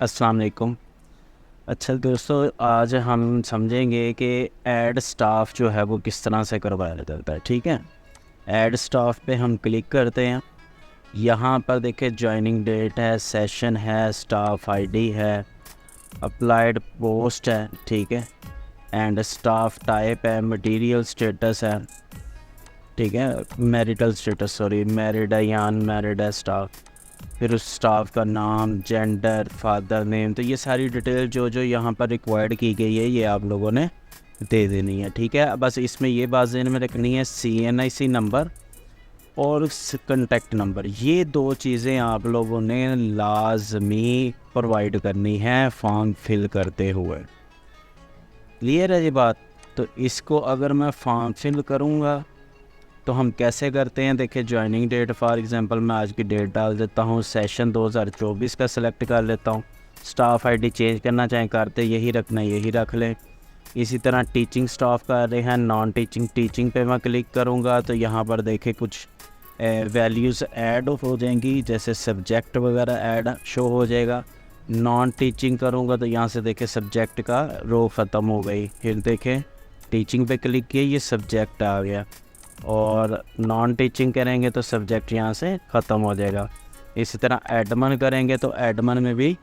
अस्सलाम वालेकुम। अच्छा दोस्तों, आज हम समझेंगे कि ऐड स्टाफ जो है वो किस तरह से करवाया जाता है। ठीक है, ऐड स्टाफ पे हम क्लिक करते हैं। यहाँ पर देखिए जॉइनिंग डेट है, सेशन है, स्टाफ आईडी है, अप्लाइड पोस्ट है, ठीक है, एंड स्टाफ टाइप है, मटेरियल स्टेटस है, ठीक है, मैरिटल स्टेटस, सॉरी मैरिड है या अनमैरिड है स्टाफ, फिर उस स्टाफ का नाम, जेंडर, फादर नेम। तो ये सारी डिटेल जो जो यहाँ पर रिक्वायर्ड की गई है ये आप लोगों ने दे देनी है। ठीक है, बस इसमें ये बात ध्यान में रखनी है, CNIC नंबर और कॉन्टैक्ट नंबर, ये दो चीज़ें आप लोगों ने लाजमी प्रोवाइड करनी है फॉर्म फिल करते हुए। क्लियर है ये बात? तो इसको अगर मैं फॉर्म फिल करूँगा तो हम कैसे करते हैं, देखिए जॉइनिंग डेट फॉर एग्जांपल मैं आज की डेट डाल देता हूँ, सेशन 2024 का सिलेक्ट कर लेता हूँ। स्टाफ आईडी चेंज करना चाहें करते यही रखना है, यही रख लें। इसी तरह टीचिंग स्टाफ कर रहे हैं, नॉन टीचिंग, टीचिंग पे मैं क्लिक करूँगा तो यहाँ पर देखिए कुछ वैल्यूज़ ऐड हो जाएंगी, जैसे सब्जेक्ट वगैरह ऐड शो हो जाएगा। नॉन टीचिंग करूँगा तो यहाँ से देखें सब्जेक्ट का रो ख़त्म हो गई, फिर देखें टीचिंग पे क्लिक किया, ये सब्जेक्ट आ गया, और नॉन टीचिंग करेंगे तो सब्जेक्ट यहाँ से ख़त्म हो जाएगा। इसी तरह एडमन करेंगे तो एडमन में भी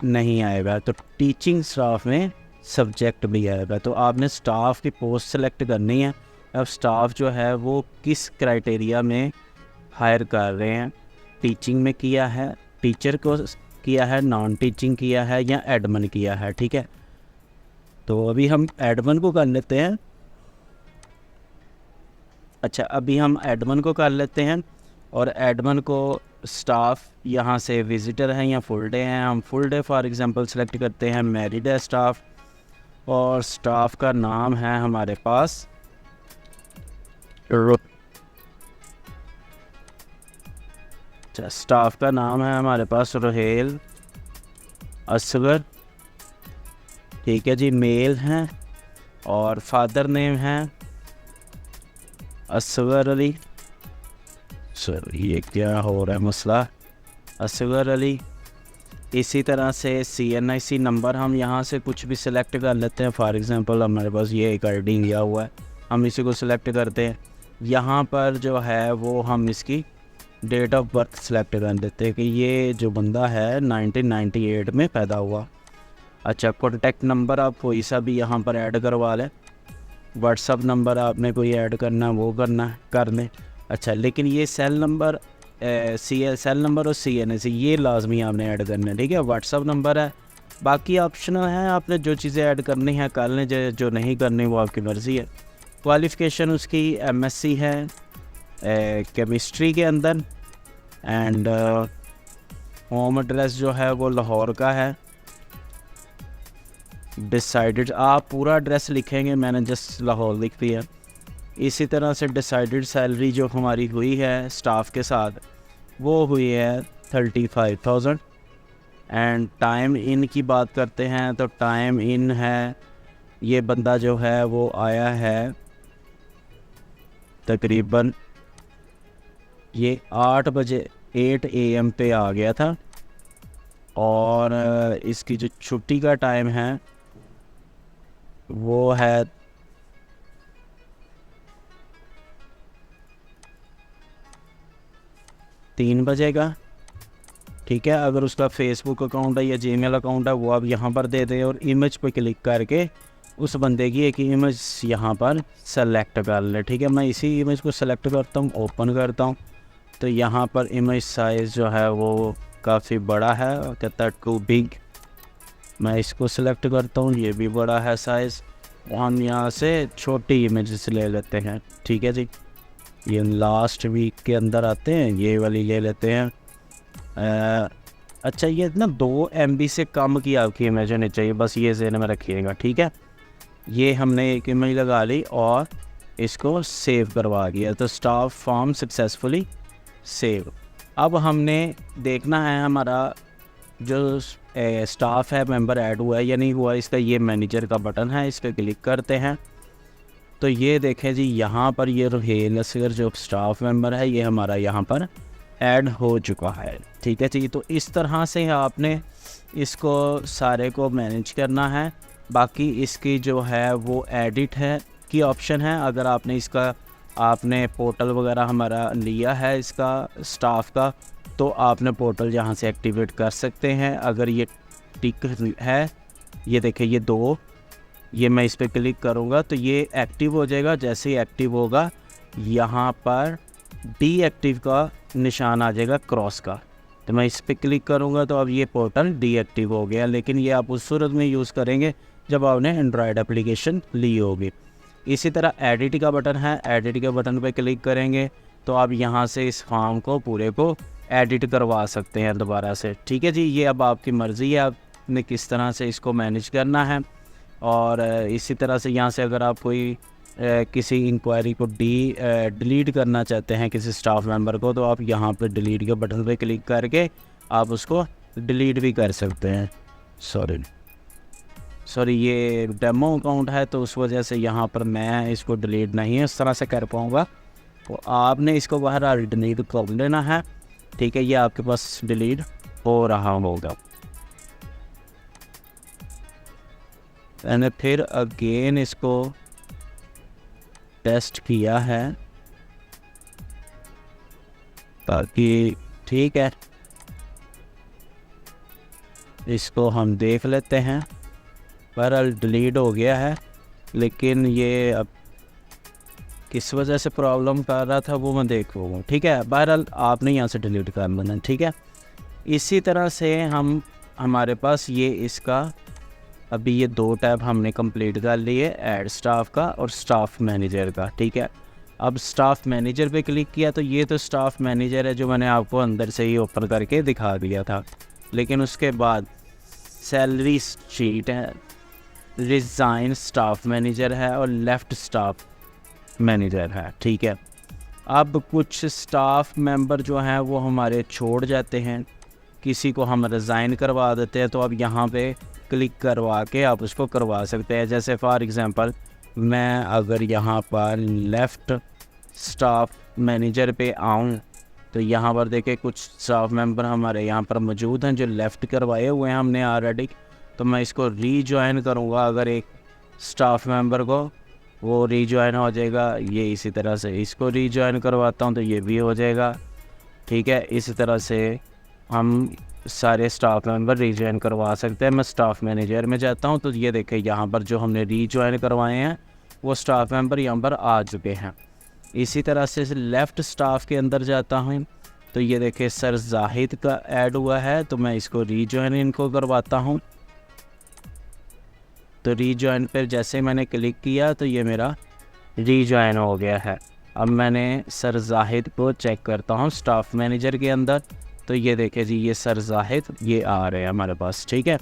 नहीं आएगा, तो टीचिंग स्टाफ में सब्जेक्ट भी आएगा। तो आपने स्टाफ की पोस्ट सेलेक्ट करनी है। अब स्टाफ जो है वो किस क्राइटेरिया में हायर कर रहे हैं, टीचिंग में किया है, टीचर को किया है, नॉन टीचिंग किया है या एडमन किया है। ठीक है, तो अभी हम एडमन को कर लेते हैं। अच्छा, अभी हम एडमन को कर लेते हैं, और एडमन को स्टाफ यहाँ से विज़िटर हैं या फुल डे हैं, हम full day for example select करते हैं, मैरिड है स्टाफ, और स्टाफ का नाम है हमारे पास अच्छा, स्टाफ का नाम है हमारे पास रोहेल असगर, ठीक है जी, मेल हैं, और फादर नेम है असगर अली। सर ये क्या हो रहा है मसला, असगर अली। इसी तरह से CNIC नंबर हम यहाँ से कुछ भी सिलेक्ट कर लेते हैं, फॉर एग्जांपल हमारे पास ये एक ID लिया हुआ है, हम इसी को सिलेक्ट करते हैं। यहाँ पर जो है वो हम इसकी डेट ऑफ बर्थ सेलेक्ट कर देते हैं कि ये जो बंदा है 1998 में पैदा हुआ। अच्छा, कॉन्टैक्ट नंबर आप कोई सा भी यहाँ पर ऐड करवा लें, व्हाट्सअप नंबर आपने कोई ऐड करना वो कर लें। अच्छा, लेकिन ये सेल नंबर सेल नंबर और CNIC ये लाजमी आपने ऐड करना है। ठीक है, व्हाट्सअप नंबर है, बाकी ऑप्शनल है, आपने जो चीज़ें ऐड करनी है कर लें, जो नहीं करनी वो आपकी मर्ज़ी है। क्वालिफ़िकेशन उसकी MSc है केमिस्ट्री के अंदर, एंड होम एड्रेस जो है वो लाहौर का है। डिसाइडेड आप पूरा एड्रेस लिखेंगे, मैंने जस्ट लाहौर लिख दिया। इसी तरह से डिसाइडेड सैलरी जो हमारी हुई है स्टाफ के साथ वो हुई है 35,000। एंड टाइम इन की बात करते हैं तो टाइम इन है, ये बंदा जो है वो आया है तकरीबन ये 8 बजे 8 AM पे आ गया था, और इसकी जो छुट्टी का टाइम है वो है 3 बजे का। ठीक है, अगर उसका फेसबुक अकाउंट है या जीमेल अकाउंट है वो आप यहाँ पर दे दें, और इमेज पर क्लिक करके उस बंदे की एक इमेज यहाँ पर सेलेक्ट कर ले। ठीक है, मैं इसी इमेज को सेलेक्ट करता हूँ, ओपन करता हूँ, तो यहाँ पर इमेज साइज़ जो है वो काफ़ी बड़ा है, कहता है टू बिग। मैं इसको सेलेक्ट करता हूँ, ये भी बड़ा है साइज़, हम यहाँ से छोटी इमेज ले लेते हैं। ठीक है जी, ये लास्ट वीक के अंदर आते हैं, ये वाली ले लेते हैं। अच्छा, ये ना 2 MB से कम की आपकी इमेज होनी चाहिए, बस ये ज़हन में रखिएगा। ठीक है, ये हमने एक इमेज लगा ली और इसको सेव करवा दिया, तो स्टाफ फॉर्म सक्सेसफुली सेव। अब हमने देखना है हमारा जो स्टाफ है मेंबर ऐड हुआ है या नहीं हुआ, इसका ये मैनेजर का बटन है, इस पर क्लिक करते हैं तो ये देखें जी, यहाँ पर ये रोहेल असगर जो स्टाफ मेंबर है ये हमारा यहाँ पर ऐड हो चुका है। ठीक है जी, तो इस तरह से आपने इसको सारे को मैनेज करना है। बाकी इसकी जो है वो एडिट है की ऑप्शन है। अगर आपने इसका आपने पोर्टल वगैरह हमारा लिया है इसका स्टाफ का, तो आपने पोर्टल यहाँ से एक्टिवेट कर सकते हैं। अगर ये टिक है, ये देखिए ये 2, ये मैं इस पर क्लिक करूँगा तो ये एक्टिव हो जाएगा। जैसे ही एक्टिव होगा यहाँ पर डीएक्टिव का निशान आ जाएगा क्रॉस का, तो मैं इस पर क्लिक करूँगा तो अब ये पोर्टल डीएक्टिव हो गया। लेकिन ये आप उस सूरत में यूज़ करेंगे जब आपने एंड्रॉयड एप्लीकेशन ली होगी। इसी तरह एडिट का बटन है, एडिट के बटन पे क्लिक करेंगे तो आप यहाँ से इस फॉर्म को पूरे को एडिट करवा सकते हैं दोबारा से। ठीक है जी, ये अब आपकी मर्ज़ी है आपने किस तरह से इसको मैनेज करना है। और इसी तरह से यहाँ से अगर आप कोई किसी इंक्वायरी को डिलीट करना चाहते हैं किसी स्टाफ मेंबर को, तो आप यहाँ पर डिलीट के बटन पे क्लिक करके आप उसको डिलीट भी कर सकते हैं। सॉरी ये डेमो अकाउंट है तो उस वजह से यहाँ पर मैं इसको डिलीट नहीं इस तरह से कर पाऊँगा। तो आपने इसको बाहर डिलीट कर लेना है। ठीक है, ये आपके पास डिलीट हो रहा होगा। मैंने फिर अगेन इसको टेस्ट किया है ताकि ठीक है, इसको हम देख लेते हैं। बहरहाल डिलीट हो गया है, लेकिन ये अब किस वजह से प्रॉब्लम कर रहा था वो मैं देखूँगा। ठीक है, बहरहाल आपने यहाँ से डिलीट कर लेना। ठीक है, इसी तरह से हमारे पास ये इसका अभी ये 2 टैब हमने कंप्लीट कर लिए, ऐड स्टाफ का और स्टाफ मैनेजर का। ठीक है, अब स्टाफ मैनेजर पे क्लिक किया तो ये तो स्टाफ मैनेजर है जो मैंने आपको अंदर से ही ओपन करके दिखा दिया था। लेकिन उसके बाद सैलरी शीट है, रिज़ाइन स्टाफ मैनेजर है और लेफ़्ट स्टाफ मैनेजर है। ठीक है, अब कुछ स्टाफ मेंबर जो हैं वो हमारे छोड़ जाते हैं, किसी को हम रिज़ाइन करवा देते हैं, तो अब यहाँ पे क्लिक करवा के आप उसको करवा सकते हैं। जैसे फॉर एग्ज़ाम्पल मैं अगर यहाँ पर लेफ़्ट स्टाफ मैनेजर पे आऊँ तो यहाँ पर देखें कुछ स्टाफ मेंबर हमारे यहाँ पर मौजूद हैं जो लेफ़्ट करवाए हुए हैं हमने ऑलरेडी। तो मैं इसको रीजॉइन करूँगा, अगर एक स्टाफ मेंबर को वो रीजॉइन हो जाएगा। ये इसी तरह से इसको रीजॉइन करवाता हूँ तो ये भी हो जाएगा। ठीक है, इसी तरह से हम सारे स्टाफ मेंबर रीजॉइन करवा सकते हैं। मैं स्टाफ मैनेजर में जाता हूं तो ये देखें यहाँ पर जो हमने रीजॉइन करवाए हैं वो स्टाफ मेंबर यहाँ पर आ चुके हैं। इसी तरह से लेफ़्ट स्टाफ के अंदर जाता हूं तो ये देखें सर जाहिद का ऐड हुआ है, तो मैं इसको रीजॉइन इनको करवाता हूं। तो रीजॉइन पर जैसे मैंने क्लिक किया तो ये मेरा रीजॉइन हो गया है। अब मैंने सर जाहिद को चेक करता हूँ स्टाफ मैनेजर के अंदर, तो ये देखें जी ये सर जाहिद ये आ रहे हैं हमारे पास। ठीक है,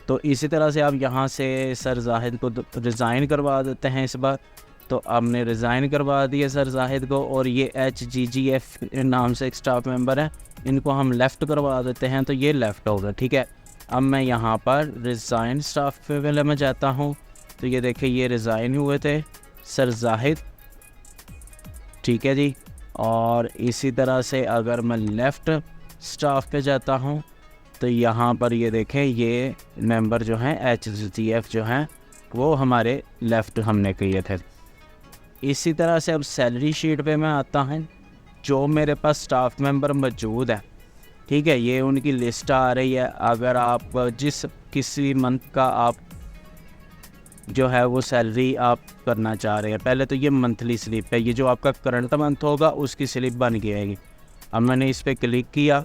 तो इसी तरह से आप यहाँ से सर जाहिद को रिज़ाइन करवा देते हैं इस बार। तो आपने रिज़ाइन करवा दिया सर जाहिद को, और ये HGGF नाम से एक स्टाफ मेंबर है, इनको हम लेफ़्ट करवा देते हैं तो ये लेफ़्ट होगा। ठीक है, अब मैं यहाँ पर रिज़ाइन स्टाफ वाले में जाता हूँ तो ये देखें ये रिज़ाइन हुए थे सर जाहिद। ठीक है जी, और इसी तरह से अगर मैं लेफ़्ट स्टाफ पे जाता हूँ तो यहाँ पर ये देखें ये मेंबर जो हैं HGF जो हैं वो हमारे लेफ़्ट हमने किए थे। इसी तरह से अब सैलरी शीट पे मैं आता हूँ, जो मेरे पास स्टाफ मेंबर मौजूद है। ठीक है, ये उनकी लिस्ट आ रही है। अगर आप जिस किसी मंथ का आप जो है वो सैलरी आप करना चाह रहे हैं, पहले तो ये मंथली स्लिप है, ये जो आपका करंट मंथ होगा उसकी स्लिप बन के आएगी। अब मैंने इस पर क्लिक किया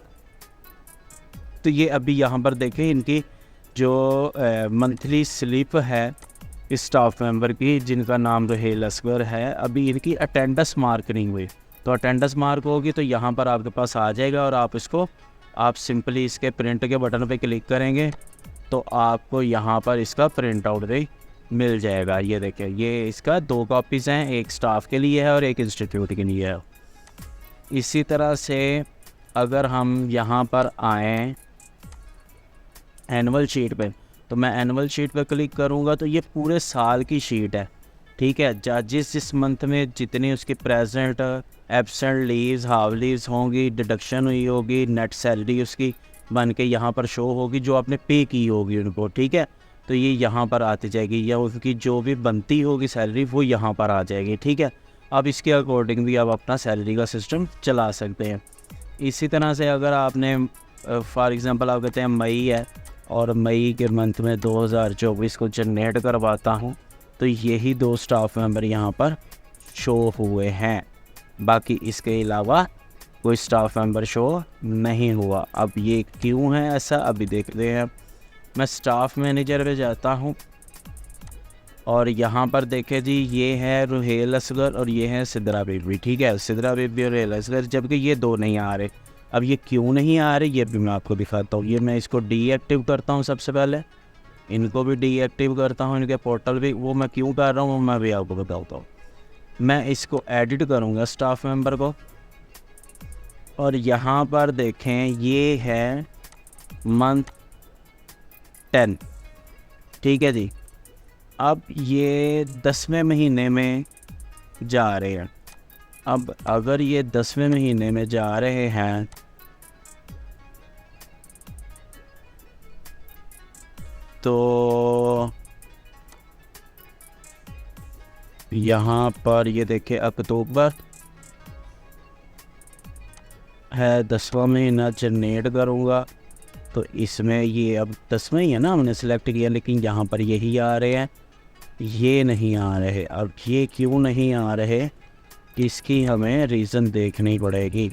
तो ये अभी यहाँ पर देखें इनकी जो मंथली स्लिप है इस स्टाफ मेंबर की जिनका नाम रहेल असगर है, अभी इनकी अटेंडेंस मार्क नहीं हुई। तो अटेंडेंस मार्क होगी तो यहाँ पर आपके पास आ जाएगा और आप इसको आप सिंपली इसके प्रिंट के बटन पे क्लिक करेंगे तो आपको यहाँ पर इसका प्रिंट आउट भी मिल जाएगा। ये देखें ये इसका 2 कॉपीज़ हैं, एक स्टाफ के लिए है और एक इंस्टीट्यूट के लिए है। इसी तरह से अगर हम यहाँ पर आएँ एनुअल शीट पे, तो मैं एनुअल शीट पे क्लिक करूँगा तो ये पूरे साल की शीट है। ठीक है, जिस मंथ में जितनी उसकी present absent leaves half leaves होंगी, डिडक्शन हुई होगी, नेट सैलरी उसकी बन के यहाँ पर शो होगी, जो आपने पे की होगी उनको, ठीक है। तो ये यहाँ पर आती जाएगी, या उसकी जो भी बनती होगी सैलरी वो यहाँ पर आ जाएगी, ठीक है। अब इसके अकॉर्डिंग भी आप अपना सैलरी का सिस्टम चला सकते हैं। इसी तरह से अगर आपने फॉर एग्ज़ाम्पल आप कहते हैं मई है और मई के मंथ में 2024 को जनरेट करवाता हूँ, तो यही 2 स्टाफ मेंबर यहाँ पर शो हुए हैं, बाकी इसके अलावा कोई स्टाफ मेंबर शो नहीं हुआ। अब ये क्यों है ऐसा, अभी देखते हैं। मैं स्टाफ मैनेजर पे जाता हूँ और यहाँ पर देखें जी, ये है रुहेल असगर और ये है सिद्रा बीबी, ठीक है। सिद्रा बीबी और रुहेल असगर, जबकि ये 2 नहीं आ रहे। अब ये क्यों नहीं आ रहे ये भी मैं आपको दिखाता हूँ। ये मैं इसको डीएक्टिव करता हूँ, सबसे पहले इनको भी डीएक्टिव करता हूँ, इनके पोर्टल भी। वो मैं क्यों कर रहा हूँ मैं भी आपको बताता हूँ। मैं इसको एडिट करूँगा स्टाफ मेंबर को, और यहाँ पर देखें ये है मंथ 10, ठीक है जी। अब ये 10वें महीने में जा रहे हैं। अब अगर ये 10वें महीने में जा रहे हैं तो यहाँ पर ये देखें अक्टूबर है, 10वां महीना जनरेट करूँगा तो इसमें ये अब 10वें ही है ना हमने सेलेक्ट किया, लेकिन यहाँ पर यही आ रहे हैं, ये नहीं आ रहे। अब ये क्यों नहीं आ रहे, इसकी हमें रीज़न देखनी पड़ेगी।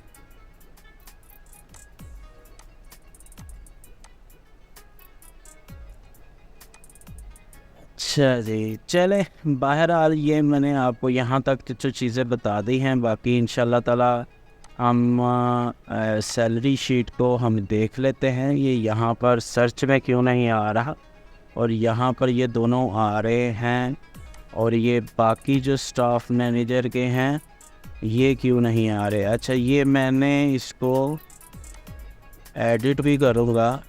अच्छा जी, चले बहरहाल ये मैंने आपको यहाँ तक जो चीज़ें बता दी हैं। बाकी इंशाल्लाह ताला हम सैलरी शीट को हम देख लेते हैं। ये यहाँ पर सर्च में क्यों नहीं आ रहा, और यहाँ पर ये दोनों आ रहे हैं, और ये बाकी जो स्टाफ मैनेजर के हैं ये क्यों नहीं आ रहे। अच्छा, ये मैंने इसको एडिट भी करूँगा।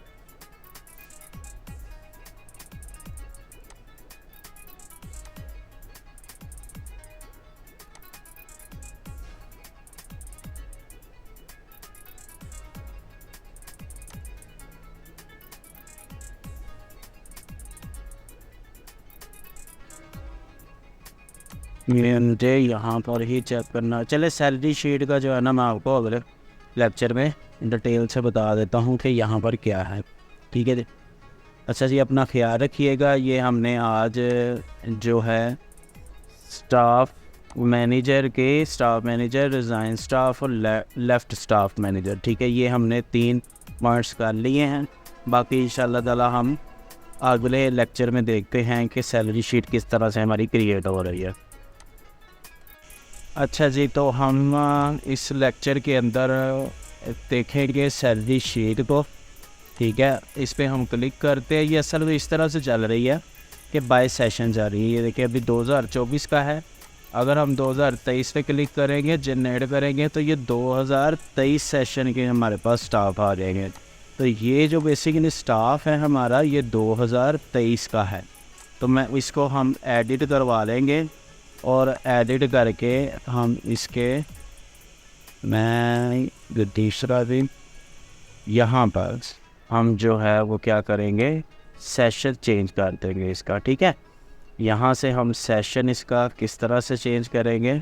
मुझे यहाँ पर ही चेक करना। चले सैलरी शीट का जो है ना मैं आपको अगले लेक्चर में डिटेल से बता देता हूँ कि यहाँ पर क्या है, ठीक है जी। अच्छा जी, अपना ख्याल रखिएगा। ये हमने आज जो है स्टाफ मैनेजर के, स्टाफ मैनेजर, रिज़ाइन स्टाफ और लेफ़्ट स्टाफ मैनेजर, ठीक है, ये हमने 3 पॉइंट्स कर लिए हैं। बाकी इंशाल्लाह ताला हम अगले लेक्चर में देखते हैं कि सैलरी शीट किस तरह से हमारी क्रिएट हो रही है। अच्छा जी, तो हम इस लेक्चर के अंदर देखेंगे सैलरी शीट को, ठीक है। इस पर हम क्लिक करते हैं। ये असल में इस तरह से चल रही है कि बाय सेशन जा रही है। ये देखिए अभी 2024 का है। अगर हम 2023 पे क्लिक करेंगे, जनरेट करेंगे, तो ये 2023 सेशन के हमारे पास स्टाफ आ जाएंगे। तो ये जो बेसिकली स्टाफ है हमारा, ये 2023 का है। तो मैं इसको हम एडिट करवा लेंगे, और एडिट करके हम इसके मैं तीसरा दिन यहाँ पर हम जो है वो क्या करेंगे, सेशन चेंज कर देंगे इसका, ठीक है। यहाँ से हम सेशन इसका किस तरह से चेंज करेंगे।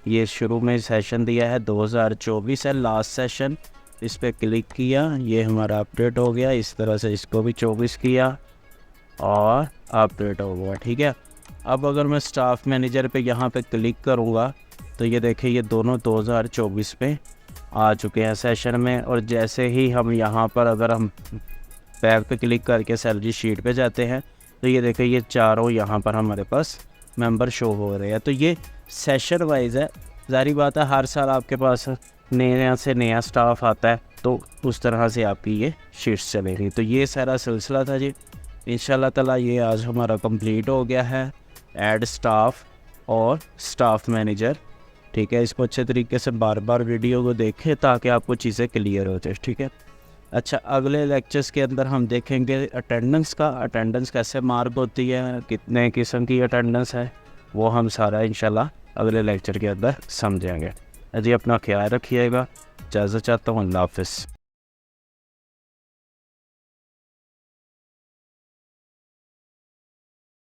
ये शुरू में सेशन दिया है 2024 है लास्ट सेशन, इस पर क्लिक किया, ये हमारा अपडेट हो गया। इस तरह से इसको भी 24 किया और अपडेट हो गया, ठीक है। अब अगर मैं स्टाफ मैनेजर पे यहाँ पे क्लिक करूँगा तो ये देखिए ये दोनों 2024 पे आ चुके हैं सेशन में। और जैसे ही हम यहाँ पर अगर हम बैक पे क्लिक करके सैलरी शीट पे जाते हैं तो ये देखिए ये चारों यहाँ पर हमारे पास मेंबर शो हो रहे हैं। तो ये सेशन वाइज है। ज़ाहिर बात है हर साल आपके पास नया से नया स्टाफ आता है, तो उस तरह से आपकी ये शीट्स चलेगी। तो ये सारा सिलसिला था जी। इंशाल्लाह ताला ये आज हमारा कंप्लीट हो गया है, ऐड स्टाफ और स्टाफ मैनेजर, ठीक है। इसको अच्छे तरीके से बार बार वीडियो को देखें ताकि आपको चीज़ें क्लियर हो जाए, ठीक है। अच्छा, अगले लेक्चर्स के अंदर हम देखेंगे अटेंडेंस का, अटेंडेंस कैसे मार्क होती है, कितने किस्म की अटेंडेंस है, वो हम सारा इंशाल्लाह अगले लेक्चर के अंदर समझेंगे। जी, अपना ख्याल रखिएगा। इजाज़त चाहता हूँ। अल्लाह हाफ़िज़।